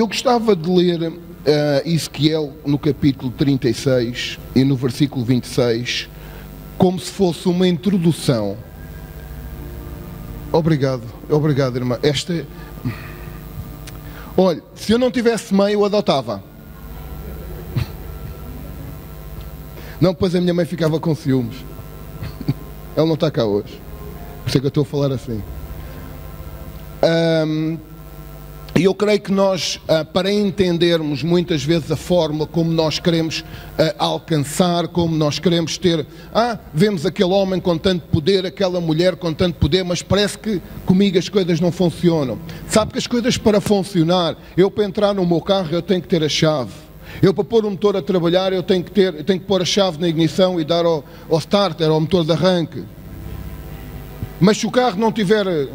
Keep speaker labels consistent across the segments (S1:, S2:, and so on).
S1: Eu gostava de ler Ezequiel no capítulo 36 e no versículo 26, como se fosse uma introdução. Obrigado, irmã. Olha, se eu não tivesse mãe, eu adotava. Não, depois a minha mãe ficava com ciúmes. Ela não está cá hoje. Por isso é que eu estou a falar assim. E eu creio que nós, para entendermos muitas vezes a forma como nós queremos alcançar, como nós queremos ter... vemos aquele homem com tanto poder, aquela mulher com tanto poder, mas parece que comigo as coisas não funcionam. Sabe que as coisas para funcionar, eu para entrar no meu carro eu tenho que ter a chave. Eu para pôr o motor a trabalhar eu tenho que pôr a chave na ignição e dar ao starter, ao motor de arranque. Mas se o carro não tiver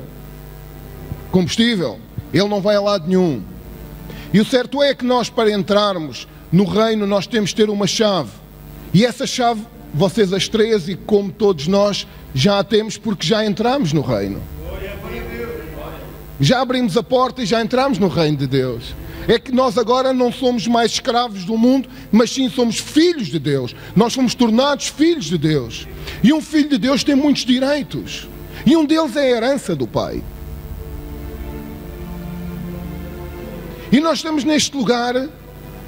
S1: combustível, ele não vai a lado nenhum. E o certo é que nós, para entrarmos no reino, nós temos de ter uma chave. E essa chave, vocês as três e como todos nós, já a temos porque já entramos no reino. Já abrimos a porta e já entramos no reino de Deus. É que nós agora não somos mais escravos do mundo, mas sim somos filhos de Deus. Nós somos tornados filhos de Deus. E um filho de Deus tem muitos direitos. E um deles é a herança do Pai. E nós estamos neste lugar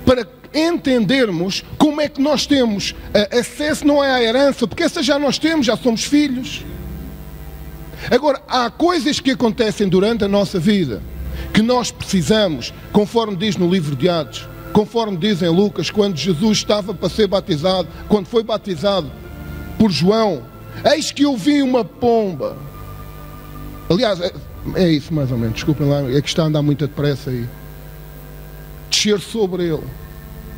S1: para entendermos como é que nós temos acesso não é à herança, porque essa já nós temos, já somos filhos. Agora, há coisas que acontecem durante a nossa vida que nós precisamos, conforme diz no livro de Atos, conforme diz em Lucas, quando Jesus estava para ser batizado, quando foi batizado por João, eis que eu vi uma pomba. Aliás, é isso mais ou menos, desculpem lá, é que está a andar muito depressa aí. Descer sobre ele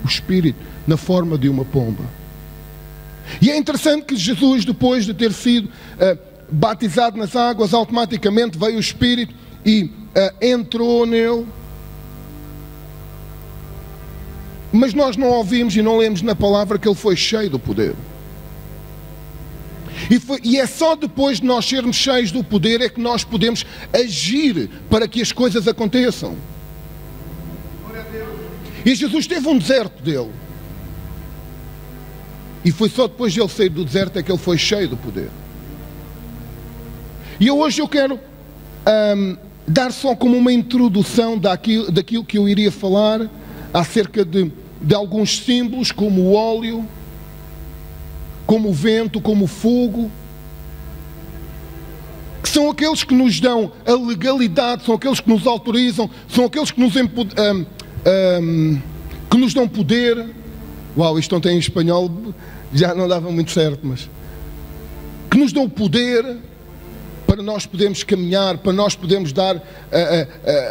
S1: o Espírito na forma de uma pomba. E é interessante que Jesus, depois de ter sido batizado nas águas, automaticamente veio o Espírito e entrou nele. Mas nós não ouvimos e não lemos na palavra que ele foi cheio do poder. E é só depois de nós sermos cheios do poder é que nós podemos agir para que as coisas aconteçam. E Jesus teve um deserto dele. E foi só depois de ele sair do deserto é que ele foi cheio do poder. E hoje eu quero dar só como uma introdução daquilo que eu iria falar acerca de alguns símbolos, como o óleo, como o vento, como o fogo, que são aqueles que nos dão a legalidade, são aqueles que nos autorizam, são aqueles que nos dão poder. Uau, isto não tem em espanhol, já não dava muito certo, mas que nos dão poder para nós podermos caminhar, para nós podermos dar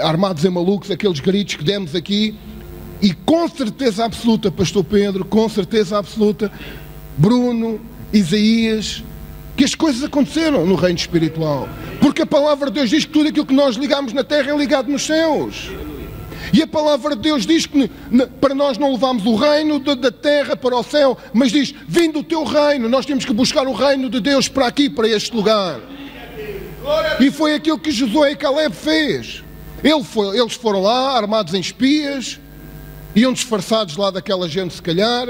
S1: armados em malucos aqueles gritos que demos aqui. E com certeza absoluta, Pastor Pedro, com certeza absoluta, Bruno, Isaías, que as coisas aconteceram no reino espiritual, porque a palavra de Deus diz que tudo aquilo que nós ligamos na terra é ligado nos céus. E a palavra de Deus diz que para nós não levarmos o reino da terra para o céu, mas diz, vindo o teu reino, nós temos que buscar o reino de Deus para aqui, para este lugar. E foi aquilo que Josué e Caleb fez. Eles foram lá, armados em espias, iam disfarçados lá daquela gente, se calhar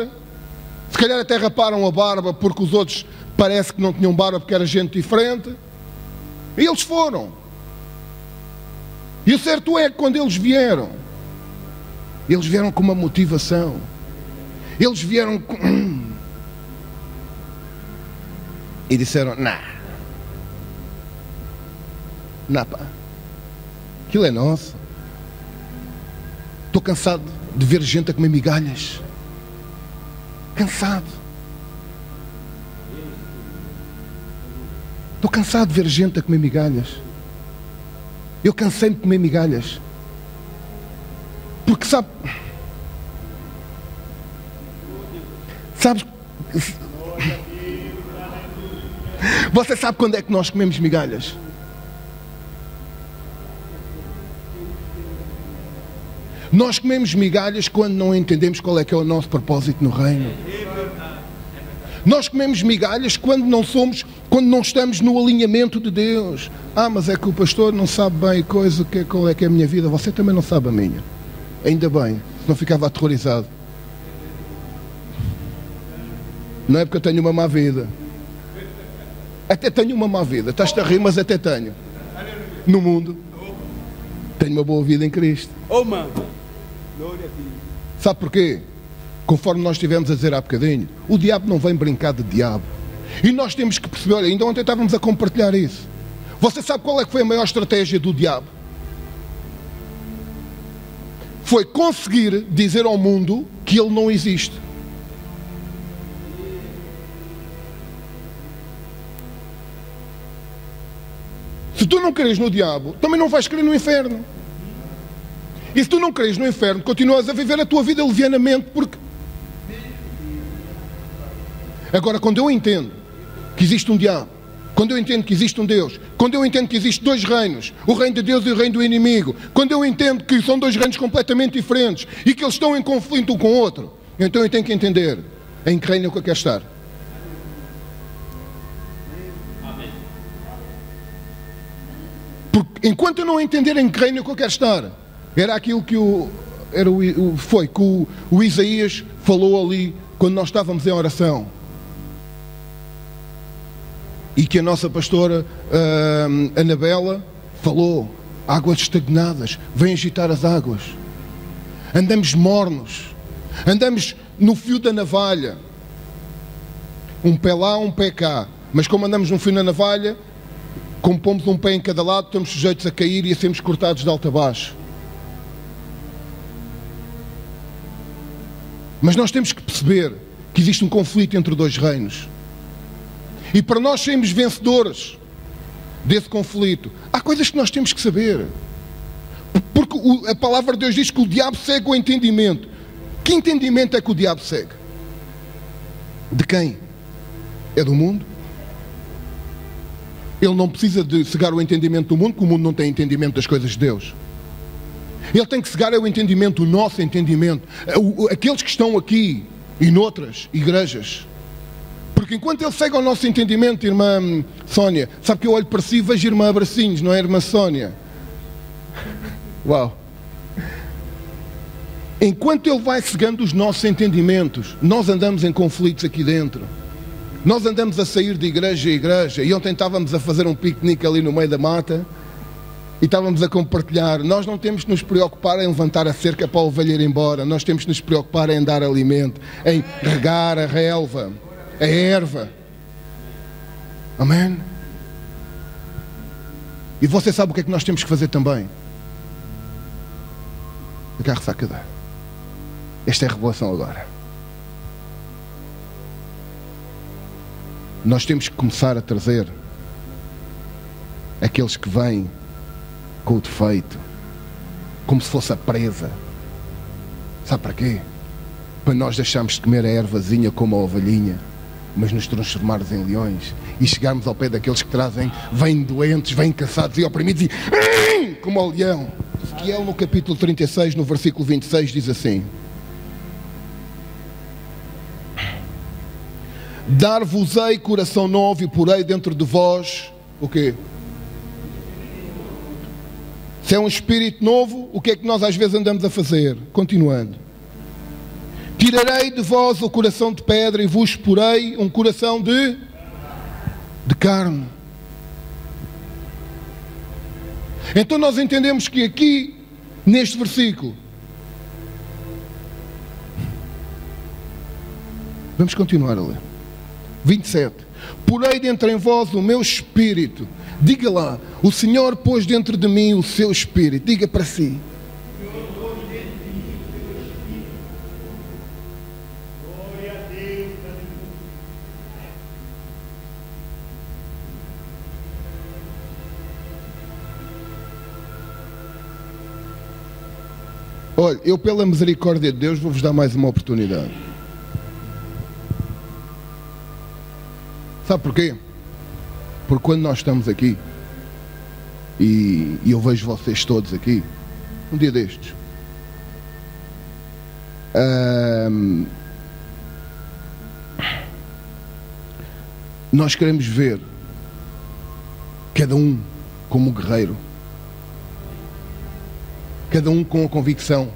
S1: até raparam a barba, porque os outros parece que não tinham barba, porque era gente diferente. E eles foram. E o certo é que quando eles vieram com uma motivação. Eles vieram com... e disseram, não, pá, aquilo é nosso. Estou cansado de ver gente a comer migalhas. Cansado. Estou cansado de ver gente a comer migalhas. Eu cansei-me de comer migalhas. Porque sabes, você sabe quando é que nós comemos migalhas? Nós comemos migalhas quando não entendemos qual é que é o nosso propósito no reino. Nós comemos migalhas quando não estamos no alinhamento de Deus. Mas é que o pastor não sabe bem qual é que é a minha vida. Você também não sabe a minha. Ainda bem, não ficava aterrorizado. Não é porque eu tenho uma má vida. Até tenho uma má vida. Estás-te a rir, mas até tenho. No mundo. Tenho uma boa vida em Cristo. Sabe porquê? Conforme nós estivemos a dizer há bocadinho, o diabo não vem brincar de diabo. E nós temos que perceber, olha, ainda ontem estávamos a compartilhar isso. Você sabe qual é que foi a maior estratégia do diabo? Foi conseguir dizer ao mundo que ele não existe. Se tu não creres no diabo, também não vais crer no inferno. E se tu não creres no inferno, continuas a viver a tua vida levianamente, porque... Agora, quando eu entendo que existe um diabo, quando eu entendo que existe um Deus, quando eu entendo que existem dois reinos, o reino de Deus e o reino do inimigo, quando eu entendo que são dois reinos completamente diferentes e que eles estão em conflito um com o outro, então eu tenho que entender em que reino eu quero estar. Porque enquanto eu não entender em que reino eu quero estar, era aquilo que o Isaías falou ali quando nós estávamos em oração. E que a nossa pastora Anabela falou: águas estagnadas, vêm agitar as águas. Andamos mornos, andamos no fio da navalha. Um pé lá, um pé cá. Mas como andamos no fio da navalha, como pomos um pé em cada lado, estamos sujeitos a cair e a sermos cortados de alto a baixo. Mas nós temos que perceber que existe um conflito entre dois reinos. E para nós sermos vencedores desse conflito, há coisas que nós temos que saber. Porque a palavra de Deus diz que o diabo segue o entendimento. Que entendimento é que o diabo segue? De quem? É do mundo? Ele não precisa de cegar o entendimento do mundo, porque o mundo não tem entendimento das coisas de Deus. Ele tem que cegar o entendimento, o nosso entendimento. Aqueles que estão aqui e noutras igrejas. Porque enquanto ele segue ao nosso entendimento, irmã Sónia, sabe que eu olho para si e vejo irmã Abracinhos, não é, irmã Sónia? Uau! Enquanto ele vai cegando os nossos entendimentos, nós andamos em conflitos aqui dentro. Nós andamos a sair de igreja a igreja. E ontem estávamos a fazer um piquenique ali no meio da mata e estávamos a compartilhar. Nós não temos que nos preocupar em levantar a cerca para a ovelha ir embora. Nós temos que nos preocupar em dar alimento, em regar a relva, a erva. Amém? E você sabe o que é que nós temos que fazer também? Agarre-se à cadeira. Esta é a revelação agora. Nós temos que começar a trazer aqueles que vêm com o defeito, como se fosse a presa. Sabe para quê? Para nós deixarmos de comer a ervazinha como a ovelhinha, mas nos transformarmos em leões e chegarmos ao pé daqueles que trazem, vêm doentes, vêm cansados e oprimidos e como ao leão. Ezequiel no capítulo 36, no versículo 26 diz assim: dar-vos-ei coração novo e porei dentro de vós o quê? Se é um espírito novo, o que é que nós às vezes andamos a fazer? Continuando: tirarei de vós o coração de pedra e vos porei um coração de carne. Então nós entendemos que aqui, neste versículo, vamos continuar a ler. 27. Porei dentro em vós o meu espírito. Diga lá: o Senhor pôs dentro de mim o seu espírito. Diga para si. Olha, eu pela misericórdia de Deus vou-vos dar mais uma oportunidade. Sabe porquê? Porque quando nós estamos aqui, e eu vejo vocês todos aqui, um dia destes, nós queremos ver cada um como um guerreiro, cada um com a convicção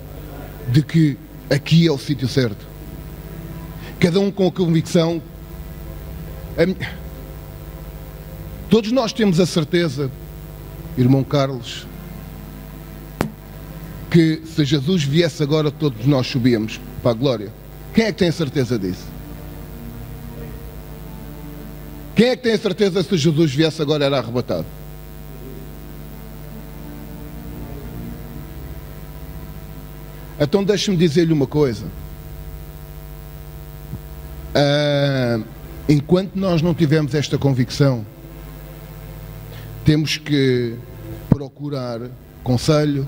S1: de que aqui é o sítio certo. Cada um com a convicção. Todos nós temos a certeza, irmão Carlos, que se Jesus viesse agora, todos nós subíamos para a glória. Quem é que tem a certeza disso? Quem é que tem a certeza que se Jesus viesse agora era arrebatado? Então deixe-me dizer-lhe uma coisa. Enquanto nós não tivermos esta convicção, temos que procurar conselho,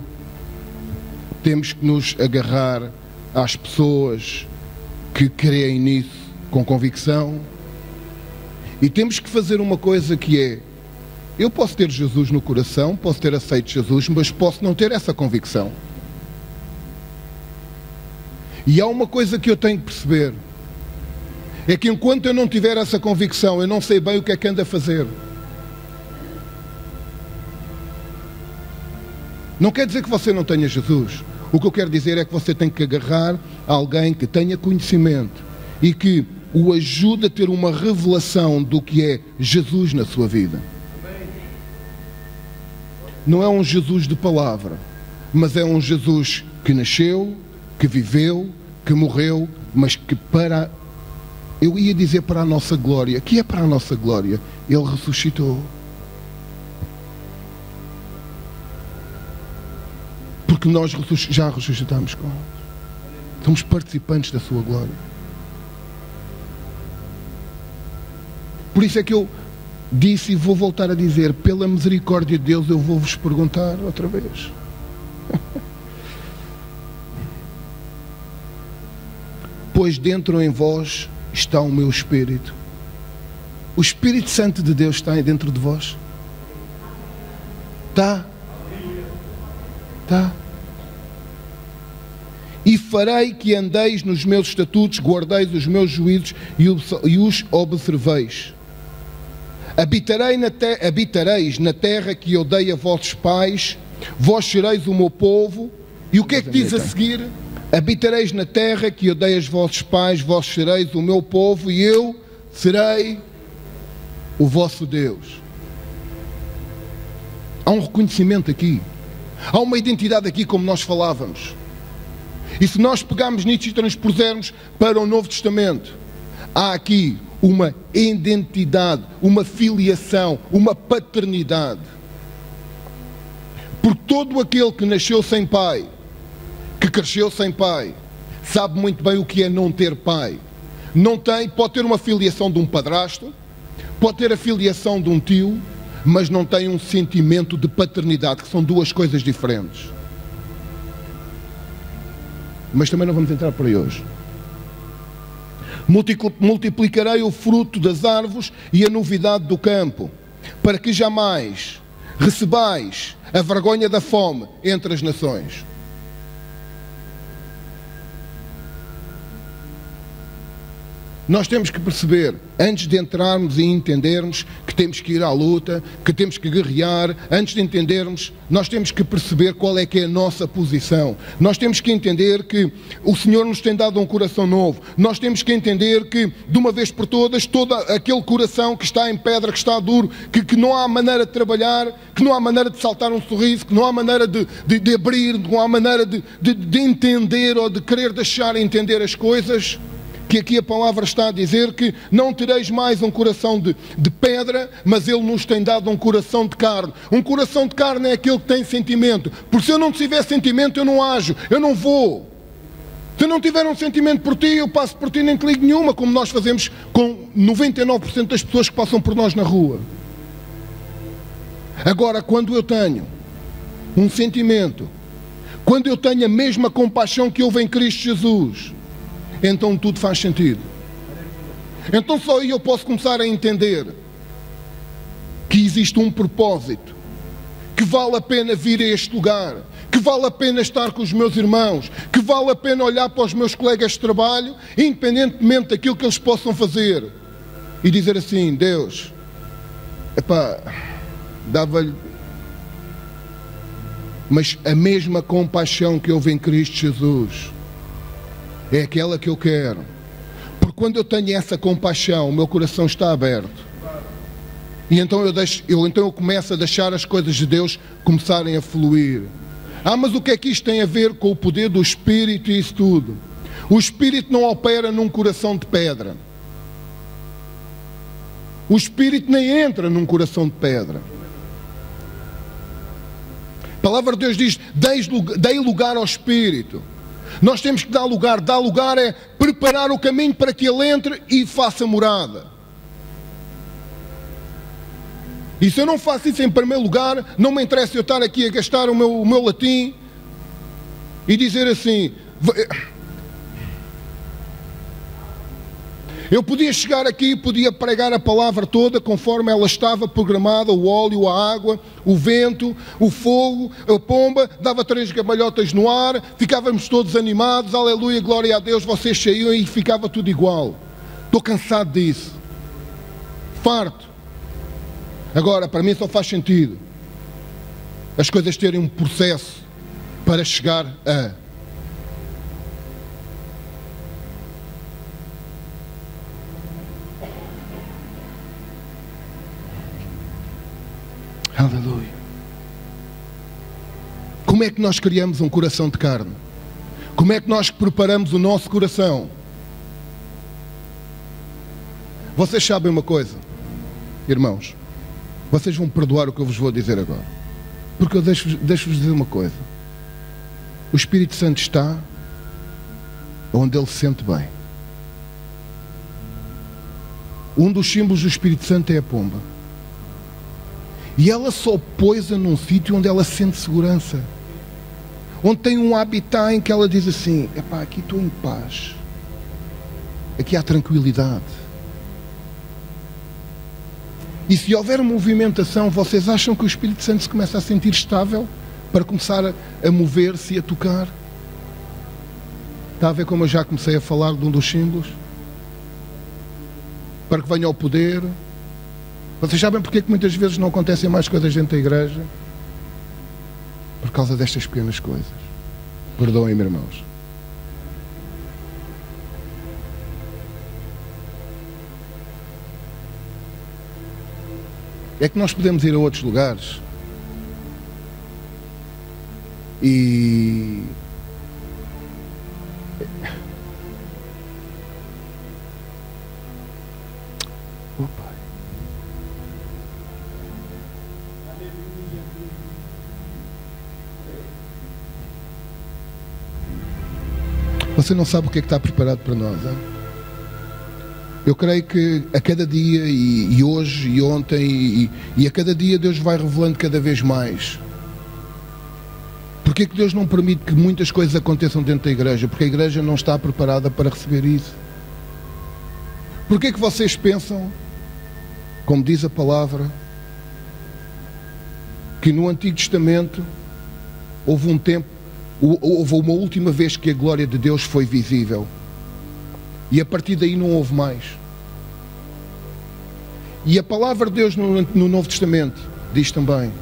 S1: temos que nos agarrar às pessoas que creem nisso com convicção, e temos que fazer uma coisa que é: eu posso ter Jesus no coração, posso ter aceito Jesus, mas posso não ter essa convicção. E há uma coisa que eu tenho que perceber, é que enquanto eu não tiver essa convicção, eu não sei bem o que é que ando a fazer. Não quer dizer que você não tenha Jesus. O que eu quero dizer é que você tem que agarrar a alguém que tenha conhecimento e que o ajude a ter uma revelação do que é Jesus na sua vida. Não é um Jesus de palavra, mas é um Jesus que nasceu, que viveu, que morreu, mas que eu ia dizer para a nossa glória. Que é para a nossa glória? Ele ressuscitou. Porque nós já ressuscitamos com Ele. Somos participantes da sua glória. Por isso é que eu disse e vou voltar a dizer: pela misericórdia de Deus, eu vou-vos perguntar outra vez. Pois dentro em vós está o meu Espírito. O Espírito Santo de Deus está aí dentro de vós? Está? Está? E farei que andeis nos meus estatutos, guardeis os meus juízos e os observeis. Habitareis na terra que eu dei a vossos pais, vós sereis o meu povo. E o que é que diz a seguir? Habitareis na terra que eu dei aos vossos pais, vós sereis o meu povo e eu serei o vosso Deus. Há um reconhecimento aqui. Há uma identidade aqui, como nós falávamos. E se nós pegarmos nisso e transpusermos para o Novo Testamento, há aqui uma identidade, uma filiação, uma paternidade. Porque todo aquele que nasceu sem pai, que cresceu sem pai, sabe muito bem o que é não ter pai. Não tem, pode ter uma filiação de um padrasto, pode ter a filiação de um tio, mas não tem um sentimento de paternidade, que são duas coisas diferentes. Mas também não vamos entrar por aí hoje. Multiplicarei o fruto das árvores e a novidade do campo, para que jamais recebais a vergonha da fome entre as nações. Nós temos que perceber, antes de entrarmos e entendermos que temos que ir à luta, que temos que guerrear, antes de entendermos, nós temos que perceber qual é que é a nossa posição. Nós temos que entender que o Senhor nos tem dado um coração novo. Nós temos que entender que, de uma vez por todas, todo aquele coração que está em pedra, que está duro, que não há maneira de trabalhar, que não há maneira de saltar um sorriso, que não há maneira de abrir, não há maneira de entender ou de querer deixar entender as coisas, que aqui a palavra está a dizer que não tereis mais um coração de pedra, mas Ele nos tem dado um coração de carne. Um coração de carne é aquele que tem sentimento. Porque se eu não tiver sentimento, eu não ajo, eu não vou. Se eu não tiver um sentimento por ti, eu passo por ti nem te ligo nenhuma, como nós fazemos com 99% das pessoas que passam por nós na rua. Agora, quando eu tenho um sentimento, quando eu tenho a mesma compaixão que houve em Cristo Jesus, então tudo faz sentido. Então só aí eu posso começar a entender que existe um propósito, que vale a pena vir a este lugar, que vale a pena estar com os meus irmãos, que vale a pena olhar para os meus colegas de trabalho, independentemente daquilo que eles possam fazer, e dizer assim: Deus, epá, dava-lhe, mas a mesma compaixão que houve em Cristo Jesus, é aquela que eu quero. Porque quando eu tenho essa compaixão, o meu coração está aberto. E então eu começo a deixar as coisas de Deus começarem a fluir. Mas o que é que isto tem a ver com o poder do Espírito e isso tudo? O Espírito não opera num coração de pedra. O Espírito nem entra num coração de pedra. A palavra de Deus diz: dei lugar ao Espírito. Nós temos que dar lugar. Dar lugar é preparar o caminho para que Ele entre e faça morada. E se eu não faço isso em primeiro lugar, não me interessa eu estar aqui a gastar o meu latim e dizer assim... Eu podia chegar aqui e podia pregar a palavra toda conforme ela estava programada, o óleo, a água, o vento, o fogo, a pomba, dava 3 gamalhotas no ar, ficávamos todos animados, aleluia, glória a Deus, vocês saíam e ficava tudo igual. Estou cansado disso. Farto. Agora, para mim só faz sentido as coisas terem um processo para chegar a... Aleluia. Como é que nós criamos um coração de carne? Como é que nós preparamos o nosso coração? Vocês sabem uma coisa, irmãos? Vocês vão perdoar o que eu vos vou dizer agora. Porque eu deixo-vos dizer uma coisa. O Espírito Santo está onde Ele se sente bem. Um dos símbolos do Espírito Santo é a pomba. E ela só pousa num sítio onde ela sente segurança. Onde tem um habitat em que ela diz assim: epá, aqui estou em paz. Aqui há tranquilidade. E se houver movimentação, vocês acham que o Espírito Santo se começa a sentir estável para começar a mover-se e a tocar? Está a ver como eu já comecei a falar de um dos símbolos? Para que venha ao poder. Vocês sabem porque é que muitas vezes não acontecem mais coisas dentro da igreja? Por causa destas pequenas coisas. Perdoem-me, irmãos. É que nós podemos ir a outros lugares e... Opa. Você não sabe o que é que está preparado para nós, hein? Eu creio que a cada dia, e hoje, e ontem, e a cada dia Deus vai revelando cada vez mais. Porquê é que Deus não permite que muitas coisas aconteçam dentro da igreja? Porque a igreja não está preparada para receber isso. Porquê é que vocês pensam, como diz a palavra, que no Antigo Testamento houve um tempo, houve uma última vez que a glória de Deus foi visível? E a partir daí não houve mais. E a palavra de Deus no Novo Testamento diz também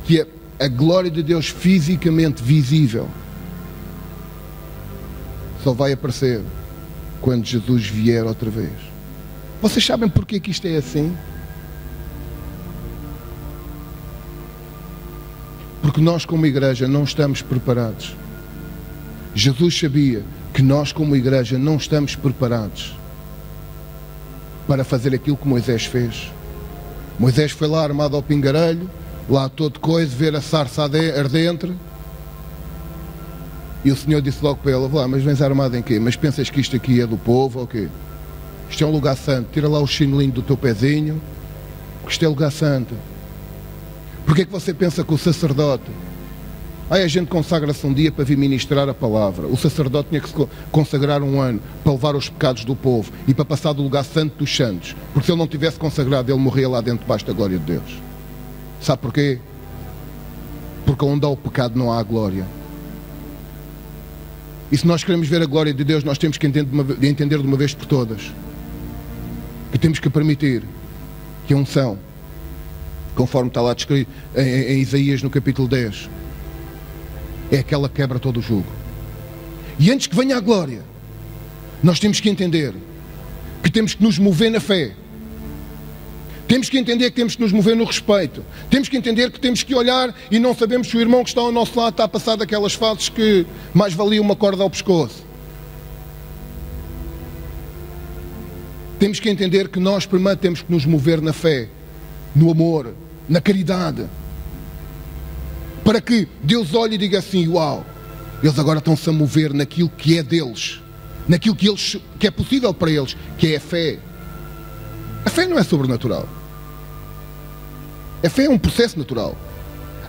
S1: que a glória de Deus fisicamente visível só vai aparecer quando Jesus vier outra vez. Vocês sabem porque que isto é assim? Porque nós como igreja não estamos preparados. Jesus sabia que nós como igreja não estamos preparados para fazer aquilo que Moisés fez. Moisés foi lá armado ao pingarelho, lá todo coisa, ver a sarça ardente, e o Senhor disse logo para ele: mas vens armado em quê? Mas pensas que isto aqui é do povo ou quê? Isto é um lugar santo, tira lá o chinelinho do teu pezinho, porque isto é lugar santo. Porquê é que você pensa que o sacerdote... a gente consagra-se um dia para vir ministrar a palavra. O sacerdote tinha que se consagrar um ano para levar os pecados do povo e para passar do lugar santo dos santos. Porque se ele não tivesse consagrado, ele morria lá dentro debaixo da glória de Deus. Sabe porquê? Porque onde há o pecado não há a glória. E se nós queremos ver a glória de Deus, nós temos que entender de uma vez por todas que temos que permitir que a unção, conforme está lá descrito em Isaías no capítulo 10, é aquela que quebra todo o jugo. E antes que venha a glória, nós temos que entender que temos que nos mover na fé. Temos que entender que temos que nos mover no respeito. Temos que entender que temos que olhar e não sabemos se o irmão que está ao nosso lado está a passar daquelas fases que mais valia uma corda ao pescoço. Temos que entender que nós primeiro temos que nos mover na fé, no amor, na caridade. Para que Deus olhe e diga assim, uau, eles agora estão-se a mover naquilo que é deles. Naquilo que é possível para eles, que é a fé. A fé não é sobrenatural. A fé é um processo natural.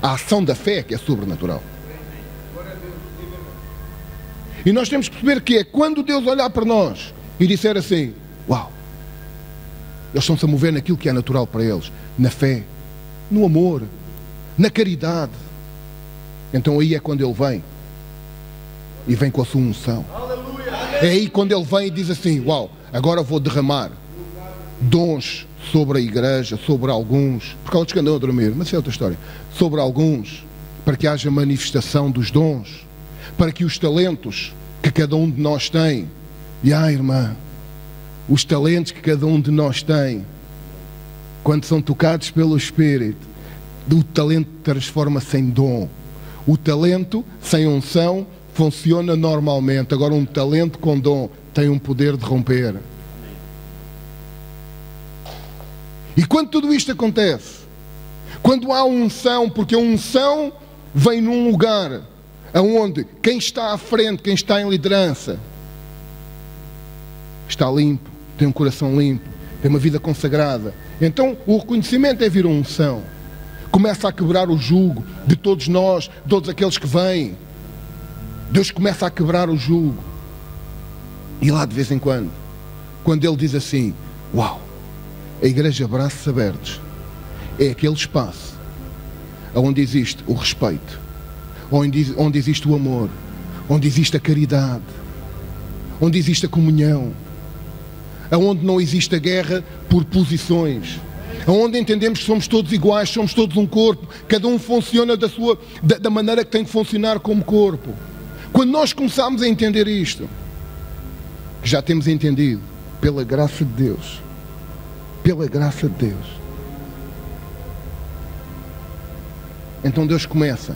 S1: A ação da fé é que é sobrenatural. E nós temos que perceber que é quando Deus olhar para nós e disser assim, uau, eles estão-se a mover naquilo que é natural para eles, na fé, no amor, na caridade. Então aí é quando Ele vem. E vem com a sua unção. É aí quando Ele vem e diz assim, uau, agora vou derramar dons sobre a igreja, sobre alguns, porque há outros que andam a dormir, mas isso é outra história, sobre alguns, para que haja manifestação dos dons, para que os talentos que cada um de nós tem, e irmã, os talentos que cada um de nós tem, quando são tocados pelo Espírito, o talento transforma-se em dom. O talento sem unção funciona normalmente. Agora um talento com dom tem um poder de romper. E quando tudo isto acontece, quando há unção, porque a unção vem num lugar onde quem está à frente, quem está em liderança, está limpo, tem um coração limpo, tem uma vida consagrada. Então o reconhecimento é vir a unção. Começa a quebrar o jugo de todos nós, de todos aqueles que vêm. Deus começa a quebrar o jugo. E lá de vez em quando Ele diz assim, uau, a igreja braços abertos é aquele espaço onde existe o respeito, onde existe o amor, onde existe a caridade, onde existe a comunhão, onde não existe a guerra por posições, onde entendemos que somos todos iguais, somos todos um corpo, cada um funciona da maneira que tem que funcionar como corpo. Quando nós começamos a entender isto, que já temos entendido, pela graça de Deus, então Deus começa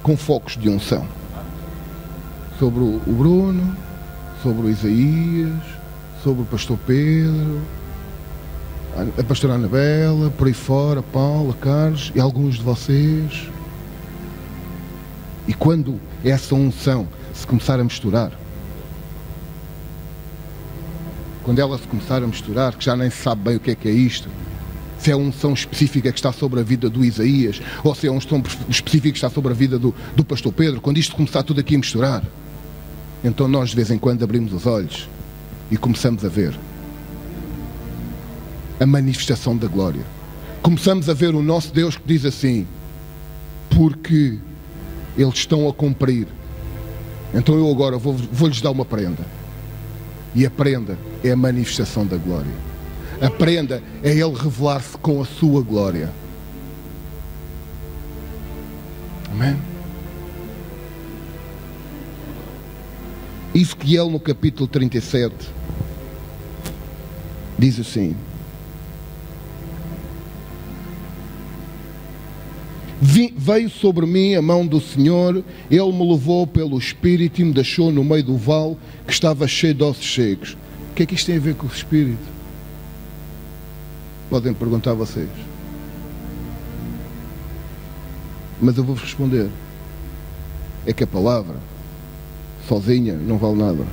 S1: com focos de unção sobre o Bruno, sobre o Isaías, sobre o pastor Pedro, a pastora Anabela, por aí fora, Paula, Carlos e alguns de vocês. E quando essa unção se começar a misturar, quando ela se começar a misturar, que já nem se sabe bem o que é isto, se é a unção específica que está sobre a vida do Isaías, ou se é a unção específica que está sobre a vida do pastor Pedro, quando isto começar tudo aqui a misturar, então nós de vez em quando abrimos os olhos e começamos a ver a manifestação da glória. Começamos a ver o nosso Deus que diz assim, porque eles estão a cumprir, então eu agora vou-lhes dar uma prenda. E a prenda é a manifestação da glória. A prenda é Ele revelar-se com a sua glória. Amém? Ezequiel no capítulo 37 diz assim, veio sobre mim a mão do Senhor, Ele me levou pelo Espírito e me deixou no meio do vale que estava cheio de ossos secos. O que é que isto tem a ver com o Espírito? Podem perguntar a vocês. Mas eu vou-vos responder. É que a palavra, sozinha, não vale nada.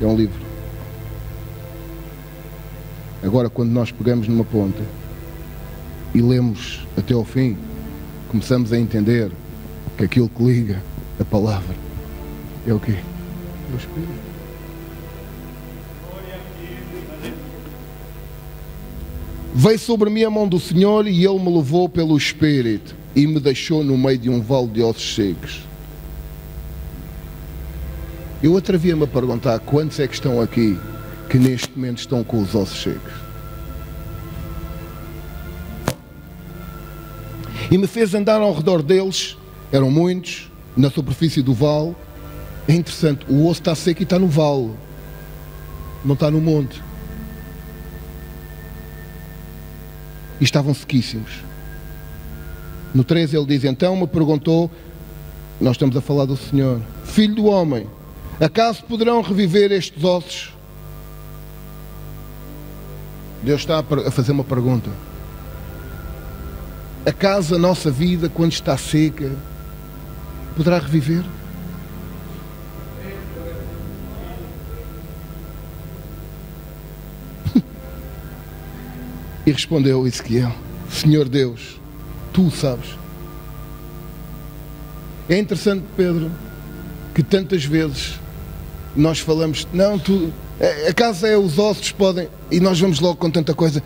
S1: É um livro. Agora, quando nós pegamos numa ponta e lemos até ao fim, começamos a entender que aquilo que liga a palavra é o quê? É o Espírito. Veio sobre mim a mão do Senhor e Ele me levou pelo Espírito e me deixou no meio de um vale de ossos secos. Eu atrevia-me a perguntar quantos é que estão aqui que neste momento estão com os ossos secos. E me fez andar ao redor deles, eram muitos, na superfície do vale, É interessante, o osso está seco e está no vale, não está no monte. E estavam sequíssimos. No 13 ele diz, então me perguntou, nós estamos a falar do Senhor, filho do homem, acaso poderão reviver estes ossos? Deus está a fazer uma pergunta. Acaso a nossa vida, quando está seca, poderá reviver? E respondeu Ezequiel, Senhor Deus, tu sabes. É interessante, Pedro, que tantas vezes nós falamos, não, tu, acaso é os ossos podem, e nós vamos logo com tanta coisa,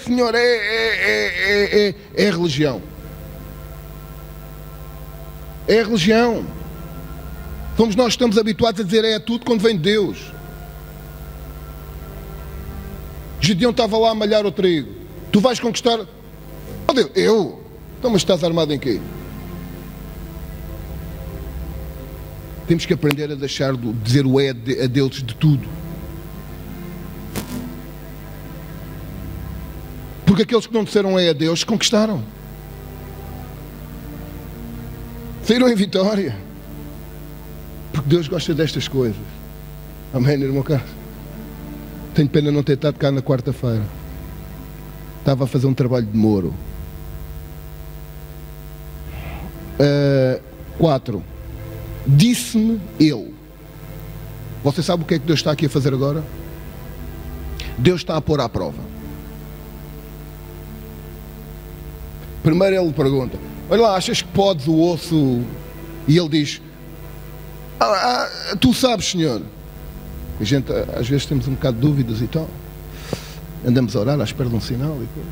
S1: Senhor, é a religião. É a religião. Somos nós que estamos habituados a dizer é tudo quando vem de Deus. Gideão estava lá a malhar o trigo. Tu vais conquistar... Oh Deus, eu? Então, mas estás armado em quê? Temos que aprender a deixar de dizer o é a Deus de tudo. Porque aqueles que não disseram é a Deus, conquistaram. Saíram em vitória. Porque Deus gosta destas coisas. Amém, irmão Carlos? Tenho pena não ter estado cá na quarta-feira. Estava a fazer um trabalho de moro. 4. Disse-me ele. Você sabe o que é que Deus está aqui a fazer agora? Deus está a pôr à prova. Primeiro ele pergunta, olha lá, achas que podes o osso? E ele diz, tu sabes, Senhor. A gente, às vezes, temos um bocado de dúvidas e tal. Andamos a orar à espera de um sinal e coisa.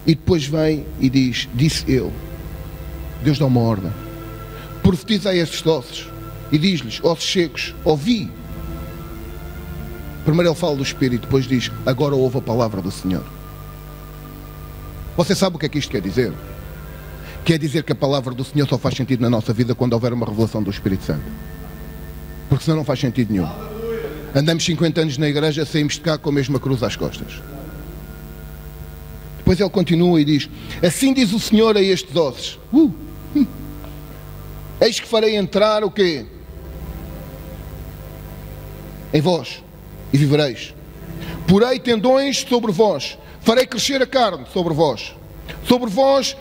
S1: E depois vem e diz, disse eu. Deus dá uma ordem. Profetiza a estes ossos e diz-lhes, ossos secos, ouvi. Primeiro ele fala do Espírito, depois diz, agora ouve a palavra do Senhor. Você sabe o que é que isto quer dizer? Quer dizer que a palavra do Senhor só faz sentido na nossa vida quando houver uma revelação do Espírito Santo. Porque senão não faz sentido nenhum. Andamos 50 anos na igreja, saímos de cá com a mesma cruz às costas. Depois ele continua e diz, assim diz o Senhor a estes ossos. Eis que farei entrar o quê? Em vós, e vivereis. Porei tendões sobre vós, farei crescer a carne sobre vós. Sobre vós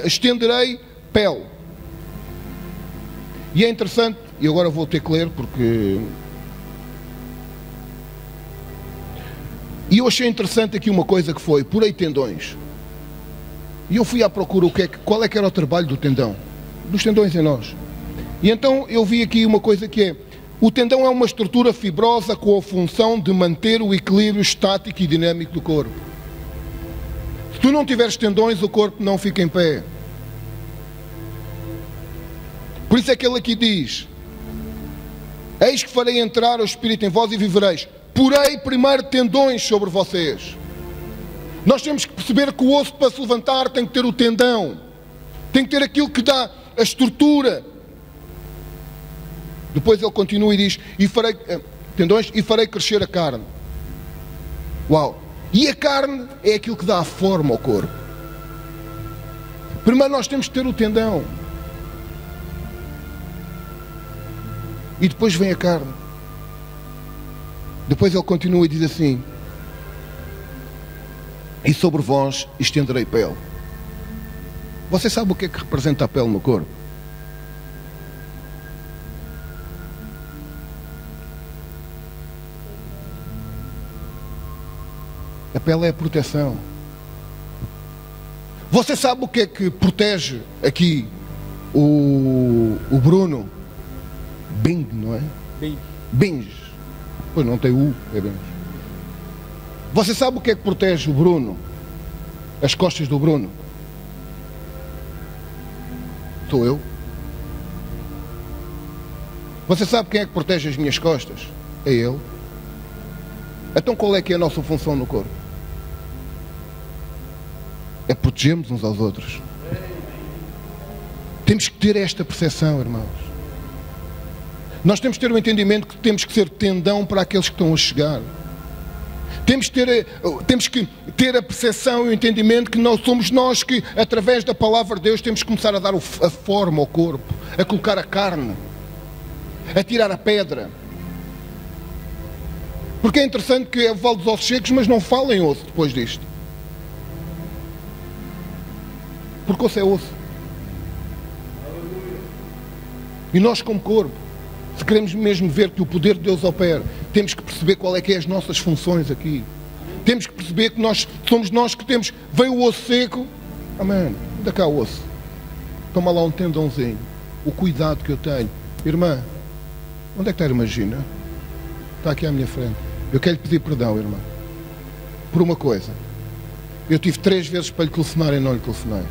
S1: estenderei pele. E é interessante, e agora vou ter que ler porque... E eu achei interessante aqui uma coisa que foi, porei tendões. E eu fui à procura qual é que era o trabalho do tendão. Dos tendões em nós. E então eu vi aqui uma coisa que é, o tendão é uma estrutura fibrosa com a função de manter o equilíbrio estático e dinâmico do corpo. Se tu não tiveres tendões, o corpo não fica em pé. Por isso é que ele aqui diz, eis que farei entrar o Espírito em vós e vivereis. Porei primeiro tendões sobre vocês. Nós temos que perceber que o osso para se levantar tem que ter o tendão. Tem que ter aquilo que dá a estrutura. Depois ele continua e diz, e farei tendões e farei crescer a carne. Uau! E a carne é aquilo que dá a forma ao corpo. Primeiro nós temos que ter o tendão. E depois vem a carne. Depois ele continua e diz assim, e sobre vós estenderei pele. Você sabe o que é que representa a pele no corpo? A pele é a proteção. Você sabe o que é que protege aqui o Bruno? Bing, não é? Bing. Pois não tem U, é bem. Você sabe o que é que protege o Bruno? As costas do Bruno? Sou eu. Você sabe quem é que protege as minhas costas? É ele. Então qual é que é a nossa função no corpo? É protegermos uns aos outros. Temos que ter esta percepção, irmãos. Nós temos que ter o entendimento que temos que ser tendão para aqueles que estão a chegar. Temos que ter a percepção e o entendimento que não somos nós que, através da palavra de Deus, temos que começar a dar a forma ao corpo, a colocar a carne, a tirar a pedra. Porque é interessante que é o Vale dos Ossos Secos, mas não fala em osso depois disto. Porque osso é osso. E nós, como corpo, se queremos mesmo ver que o poder de Deus opera, temos que perceber qual é que é as nossas funções aqui. Temos que perceber que somos nós que temos. Veio o osso seco. Amém. Dá cá o osso. Toma lá um tendãozinho. O cuidado que eu tenho. Irmã, onde é que está a irmã Gina? Está aqui à minha frente. Eu quero lhe pedir perdão, irmã, por uma coisa. Eu tive 3 vezes para lhe telefonar e não lhe telefonei.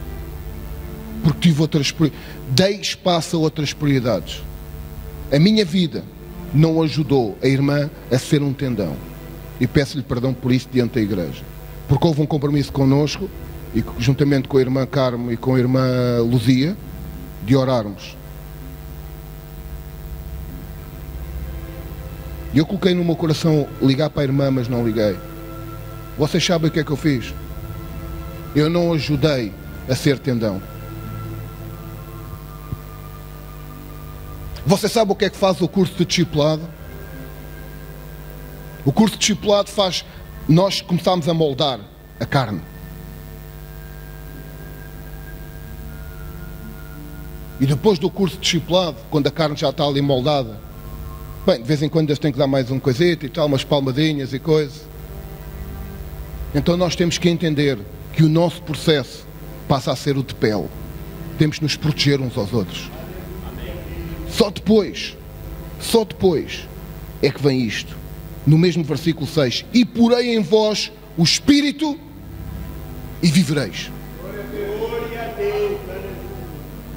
S1: Porque tive outras prioridades. Dei espaço a outras prioridades. A minha vida não ajudou a irmã a ser um tendão. E peço-lhe perdão por isso diante da igreja. Porque houve um compromisso connosco, e juntamente com a irmã Carmo e com a irmã Luzia, de orarmos. E eu coloquei no meu coração ligar para a irmã, mas não liguei. Vocês sabem o que é que eu fiz? Eu não ajudei a ser tendão. Você sabe o que é que faz o curso de discipulado? O curso de discipulado faz nós começarmos a moldar a carne. E depois do curso de discipulado, quando a carne já está ali moldada, bem, de vez em quando Deus tem que dar mais um coisito e tal, umas palmadinhas e coisas. Então nós temos que entender que o nosso processo passa a ser o de pele. Temos que nos proteger uns aos outros. Só depois é que vem isto. No mesmo versículo 6. E porei em vós o Espírito e vivereis.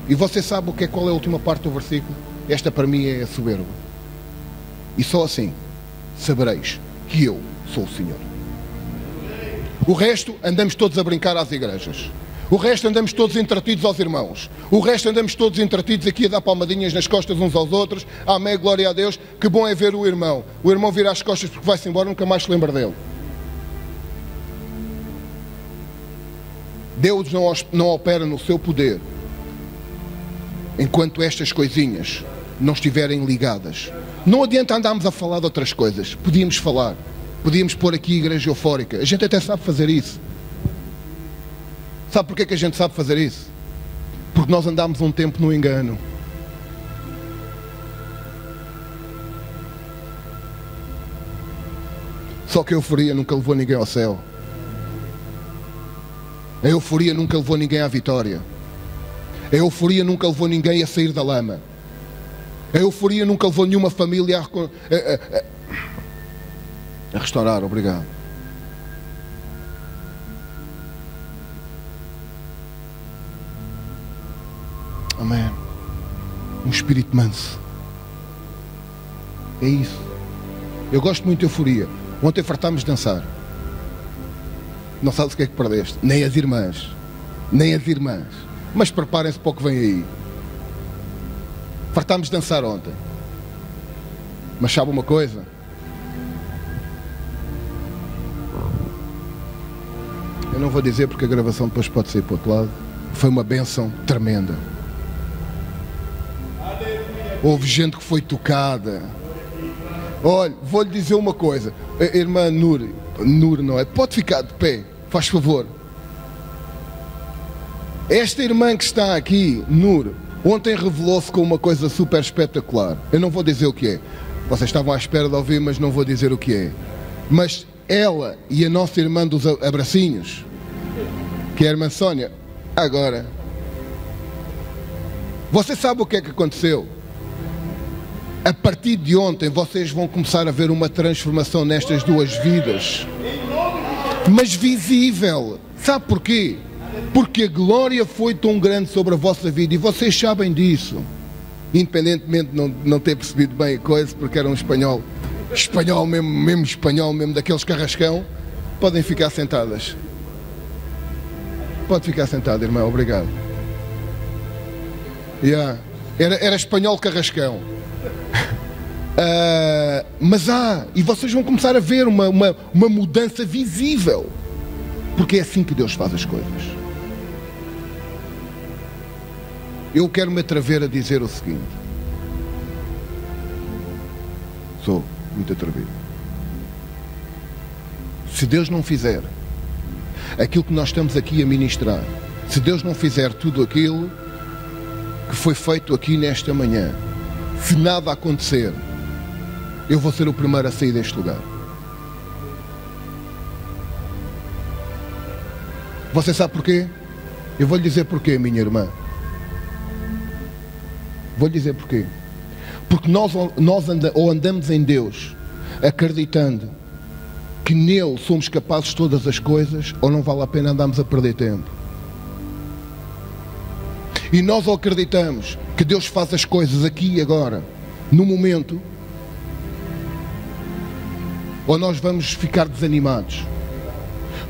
S1: E você sabe qual é a última parte do versículo? Esta para mim é a soberba. E só assim sabereis que eu sou o Senhor. O resto andamos todos a brincar às igrejas. O resto andamos todos entretidos aos irmãos. O resto andamos todos entretidos aqui a dar palmadinhas nas costas uns aos outros. Amém, glória a Deus. Que bom é ver o irmão. O irmão vira as costas porque vai-se embora, nunca mais se lembra dele. Deus não opera no seu poder enquanto estas coisinhas não estiverem ligadas. Não adianta andarmos a falar de outras coisas. Podíamos falar. Podíamos pôr aqui a igreja eufórica. A gente até sabe fazer isso. Sabe porquê que a gente sabe fazer isso? Porque nós andámos um tempo no engano. Só que a euforia nunca levou ninguém ao céu. A euforia nunca levou ninguém à vitória. A euforia nunca levou ninguém a sair da lama. A euforia nunca levou nenhuma família a restaurar. Obrigado. Amém. Um espírito manso. É isso. Eu gosto muito de euforia. Ontem fartámos de dançar. Não sabes o que é que perdeste. Nem as irmãs. Nem as irmãs. Mas preparem-se para o que vem aí. Fartámos de dançar ontem. Mas sabe uma coisa? Eu não vou dizer porque a gravação depois pode sair para o outro lado. Foi uma bênção tremenda. Houve gente que foi tocada. Olha, vou-lhe dizer uma coisa. A irmã Nur não é? Pode ficar de pé, faz favor. Esta irmã que está aqui, Nur, ontem revelou-se com uma coisa super espetacular. Eu não vou dizer o que é. Vocês estavam à espera de ouvir, mas não vou dizer o que é. Mas ela e a nossa irmã dos abracinhos, que é a irmã Sónia, agora, você sabe o que é que aconteceu? A partir de ontem vocês vão começar a ver uma transformação nestas duas vidas. Mas visível. Sabe porquê? Porque a glória foi tão grande sobre a vossa vida e vocês sabem disso. Independentemente de não ter percebido bem a coisa, porque era um espanhol mesmo daqueles carrascão. Podem ficar sentadas. Pode ficar sentada, irmã, obrigado. Era espanhol carrascão. Mas e vocês vão começar a ver uma mudança visível, porque é assim que Deus faz as coisas. Eu quero me atrever a dizer o seguinte: sou muito atrevido. Se Deus não fizer aquilo que nós estamos aqui a ministrar, se Deus não fizer tudo aquilo que foi feito aqui nesta manhã, se nada acontecer, eu vou ser o primeiro a sair deste lugar. Você sabe porquê? Eu vou lhe dizer porquê, minha irmã. Vou lhe dizer porquê. Porque nós andamos em Deus acreditando que nele somos capazes de todas as coisas, ou não vale a pena andarmos a perder tempo. E nós acreditamos que Deus faz as coisas aqui e agora, no momento, ou nós vamos ficar desanimados.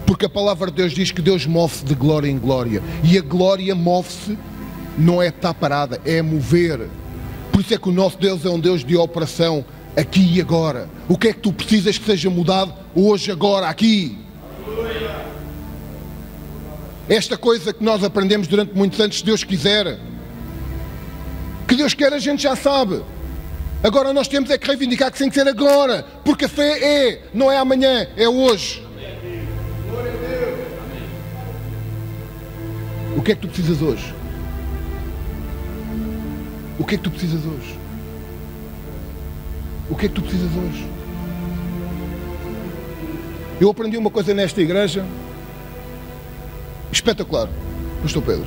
S1: Porque a palavra de Deus diz que Deus move-se de glória em glória. E a glória move-se, não é estar parada, é mover. Por isso é que o nosso Deus é um Deus de operação aqui e agora. O que é que tu precisas que seja mudado hoje, agora, aqui? Esta coisa que nós aprendemos durante muitos anos, se Deus quiser. Que Deus quer, a gente já sabe. Agora nós temos é que reivindicar que tem que ser agora. Porque a fé não é amanhã, é hoje. O que é que tu precisas hoje? O que é que tu precisas hoje? O que é que tu precisas hoje? Eu aprendi uma coisa nesta igreja espetacular, Pastor Pedro.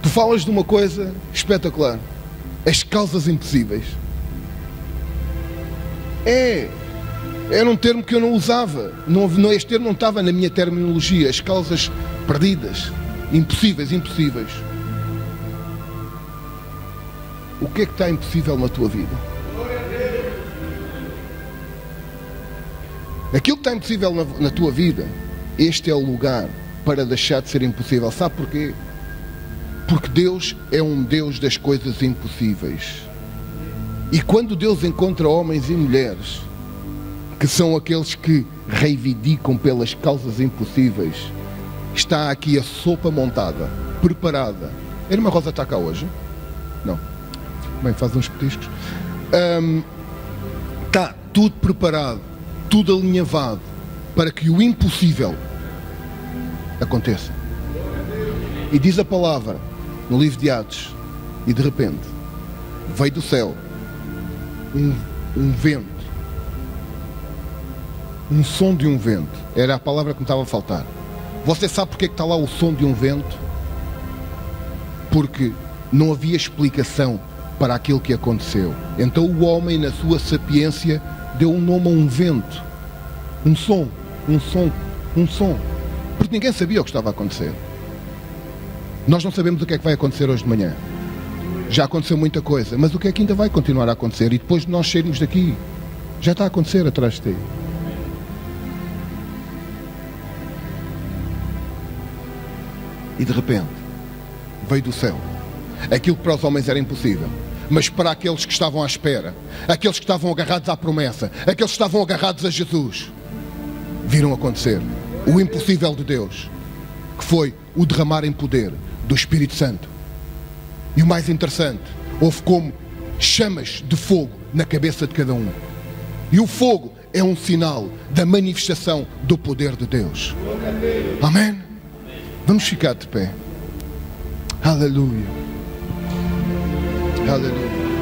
S1: Tu falas de uma coisa espetacular: as causas impossíveis. Era um termo que eu não usava. Este termo não estava na minha terminologia. As causas perdidas, impossíveis. O que é que está impossível na tua vida? Aquilo que está impossível na tua vida, este é o lugar para deixar de ser impossível. Sabe porquê? Porque Deus é um Deus das coisas impossíveis. E quando Deus encontra homens e mulheres que são aqueles que reivindicam pelas causas impossíveis, está aqui a sopa montada, preparada. A irmã Rosa está cá hoje? Não. Bem, faz uns petiscos. Está tudo preparado, tudo alinhavado para que o impossível aconteça. E diz a palavra no livro de Atos, e de repente veio do céu um vento, um som de um vento. Era a palavra que me estava a faltar. Você sabe porque é que está lá o som de um vento? Porque não havia explicação para aquilo que aconteceu. Então o homem, na sua sapiência, deu um nome a um vento, um som. Porque ninguém sabia o que estava a acontecer. Nós não sabemos o que é que vai acontecer hoje de manhã. Já aconteceu muita coisa, mas o que é que ainda vai continuar a acontecer? E depois de nós sairmos daqui, já está a acontecer atrás de ti. E de repente veio do céu aquilo que para os homens era impossível, mas para aqueles que estavam à espera, aqueles que estavam agarrados à promessa, aqueles que estavam agarrados a Jesus, viram acontecer o impossível de Deus, que foi o derramar em poder do Espírito Santo. E o mais interessante, houve como chamas de fogo na cabeça de cada um. E o fogo é um sinal da manifestação do poder de Deus. Amém? Vamos ficar de pé. Aleluia. Aleluia.